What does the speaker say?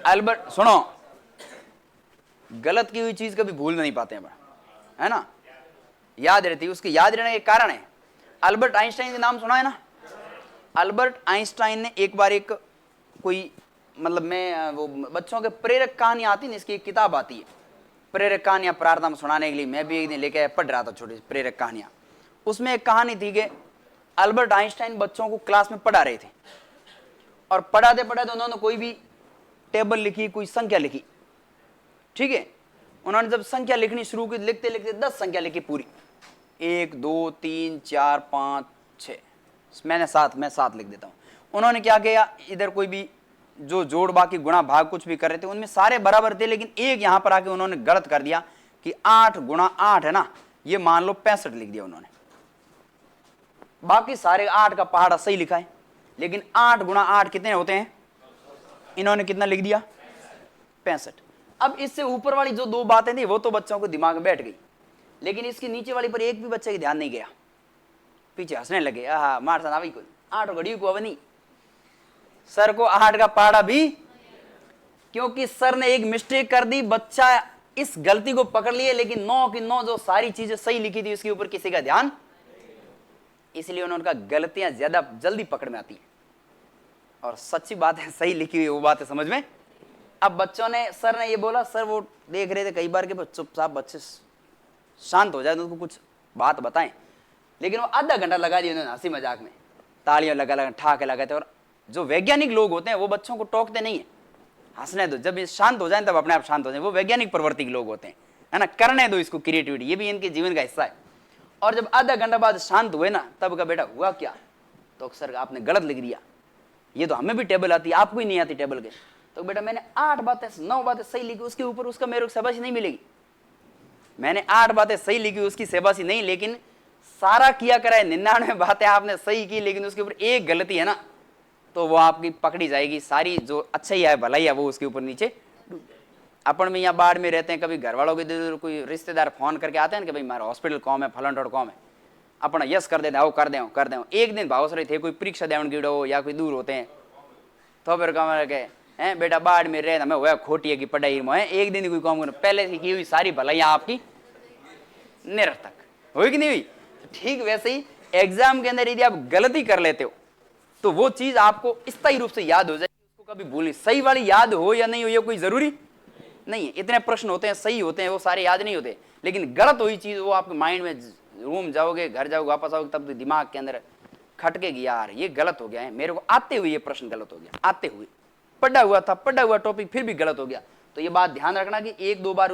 Albert सुनो, गलत की हुई चीज कभी भूल नहीं पाते हैं, है ना, याद रहती है। उसके याद रहने के कारण है। अल्बर्ट आइंस्टाइन का नाम सुना है ना? अल्बर्ट आइंस्टाइन ने एक बार एक कोई मतलब मैं वो बच्चों के प्रेरक कहानियां आती है, इसकी एक किताब आती है प्रेरक कहानियां प्रार्थना में सुनाने के लिए। मैं भी एक दिन लेके पढ़ रहा था छोटी प्रेरक कहानियां। उसमें एक कहानी थी कि अल्बर्ट आइंस्टाइन बच्चों को क्लास में पढ़ा रहे थे और पढ़ाते पढ़ाते उन्होंने कोई भी टेबल लिखी, कोई संख्या लिखी, ठीक है। उन्होंने जब संख्या लिखनी शुरू की, लिखते लिखते 10 संख्या लिखी पूरी, 1 2 3 4 5 6, मैं 7 लिख देता हूं। उन्होंने क्या किया, इधर कोई भी जो जोड़ बाकी गुणा भाग कुछ भी कर रहे थे उनमें सारे बराबर थे, लेकिन एक यहां पर आके उन्होंने गलत कर दिया कि 8 गुणा 8 है ना, ये मान लो 65 लिख दिया उन्होंने। बाकी सारे 8 का पहाड़ा सही लिखा है, लेकिन 8 गुणा 8 कितने होते हैं, इन्होंने कितना लिख दिया, 65। अब इससे ऊपर वाली जो दो बातें थी वो तो बच्चों को दिमाग में बैठ गई, लेकिन इसकी नीचे वाली पर एक भी बच्चे का ध्यान नहीं गया। पीछे हंसने लगे, आहा मार सा को 8 घड़ी को अब नहीं, सर को 8 का पहाड़ा भी, क्योंकि सर ने एक मिस्टेक कर दी, बच्चा इस गलती को पकड़ लिए, लेकिन 9 की 9 जो सारी चीजें सही लिखी थी उसके ऊपर किसी का ध्यान, इसलिए उन्होंने कहा गलतियां ज्यादा जल्दी पकड़ में आती है और सच्ची बात है सही लिखी हुई वो बात है समझ में। अब बच्चों ने, सर ने ये बोला, सर वो देख रहे थे कई बार के चुपचाप बच्चे शांत हो जाए तो उनको कुछ बात बताएं, लेकिन वो आधा घंटा लगा दिया उन्होंने हंसी मजाक में, तालियां लगा ठहाके लगाते। और जो वैज्ञानिक लोग होते हैं वो बच्चों को टोकते नहीं है, हंसने दो, जब ये शांत हो जाए तब अपने आप शांत हो जाए, वो वैज्ञानिक प्रवृत्ति के लोग होते हैं, है ना, करने दो इसको क्रिएटिविटी, ये भी इनके जीवन का हिस्सा है। और जब आधा घंटा बाद शांत हुए ना, तब का बेटा हुआ क्या, तो सर आपने गलत लिख दिया, ये तो हमें भी टेबल आती है आपको ही नहीं आती टेबल के, तो बेटा मैंने 8 बातें 9 बातें सही लिखी, उसके ऊपर उसका मेरे को शाबाशी नहीं मिलेगी। मैंने 8 बातें सही लिखी उसकी शाबाशी नहीं, लेकिन सारा किया कराए 99 बातें आपने सही की, लेकिन उसके ऊपर एक गलती है ना, तो वो आपकी पकड़ी जाएगी, सारी जो अच्छाई है भलाई है वो उसके ऊपर नीचे। अपन में यहाँ बाढ़ में रहते हैं, कभी घर वालों के कोई रिश्तेदार फोन करके आते हैं कि भाई हमारा हॉस्पिटल कॉम है, फलन कॉम है, अपना यस कर देते हैं, कर दे। एक दिन भाव थे कोई परीक्षा देवन गिड़ो या कोई दूर होते हैं, तो फिर कम के हैं बेटा बाढ़ में रहे हमें हुआ खोटी की पढ़ाई में है, एक दिन कोई काम करो, पहले से की हुई सारी भलाइयाँ आपकी निरर्थक हुई कि नहीं हुई। ठीक वैसे ही एग्जाम के अंदर यदि आप गलती कर लेते हो तो वो चीज आपको स्थायी रूप से याद हो जाएगी, उसको कभी भूल नहीं। सही वाली याद हो या नहीं हो ये कोई जरूरी नहीं है, इतने प्रश्न होते हैं सही होते हैं वो सारे याद नहीं होते, लेकिन गलत हुई चीज वो आपके माइंड में, रूम जाओगे घर जाओगे वापस आओगे तब दिमाग के अंदर खटकेगी, यार ये गलत हो गया है, मेरे को आते हुए ये प्रश्न गलत हो गया, आते हुए पढ़ा हुआ था, पढ़ा हुआ टॉपिक फिर भी गलत हो गया। तो ये बात ध्यान रखना कि 1-2 बार